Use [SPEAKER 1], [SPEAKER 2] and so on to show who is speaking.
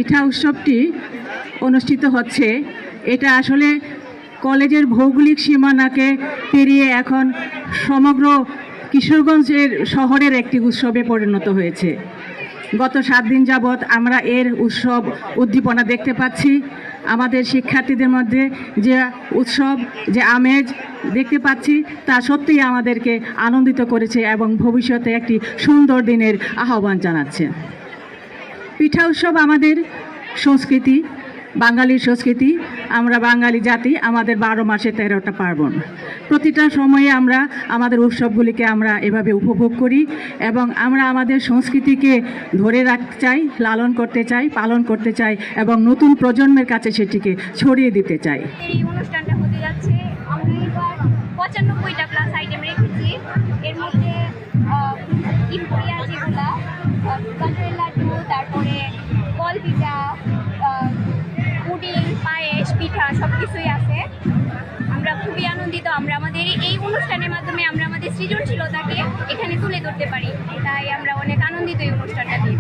[SPEAKER 1] পিঠা উৎসবটি অনুষ্ঠিত হচ্ছে, এটা আসলে কলেজের ভৌগোলিক সীমানাকে পেরিয়ে এখন সমগ্র কিশোরগঞ্জের শহরের একটি উৎসবে পরিণত হয়েছে। গত 7 দিন যাবৎ আমরা এর উৎসব উদ্দীপনা দেখতে পাচ্ছি। আমাদের শিক্ষার্থীদের মধ্যে যে উৎসব, যে আমেজ দেখতে পাচ্ছি, তা সত্যিই আমাদেরকে আনন্দিত করেছে এবং ভবিষ্যতে একটি সুন্দর দিনের আহ্বান জানাচ্ছে। পিঠা উৎসব আমাদের সংস্কৃতি, বাঙালির সংস্কৃতি। আমরা বাঙালি জাতি, আমাদের 12 মাসে 13টা পার্বণ। প্রতিটা সময়ে আমরা আমাদের উৎসবগুলিকে আমরা এভাবে উপভোগ করি এবং আমরা আমাদের সংস্কৃতিকে ধরে রাখতে চাই, লালন করতে চাই, পালন করতে চাই এবং নতুন প্রজন্মের কাছে সেটিকে ছড়িয়ে দিতে চাই।
[SPEAKER 2] এই অনুষ্ঠানটা হতে যাচ্ছে, আমরা এবার 95টা প্লাস আইটেম রেখেছি। এর মধ্যে ইম্পোরিয়া যেগুলা গাজরের লাড্ডু, তারপরে কল পিঠা, পুডিং, পায়েস, পিঠা সব কিছুই আছে। আমরা খুবই আনন্দিত। আমরা আমাদের এই অনুষ্ঠানের মাধ্যমে আমরা আমাদের সৃজনশীলতাকে এখানে তুলে ধরতে পারি, তাই আমরা অনেক আনন্দিত এই অনুষ্ঠানটা নিয়ে।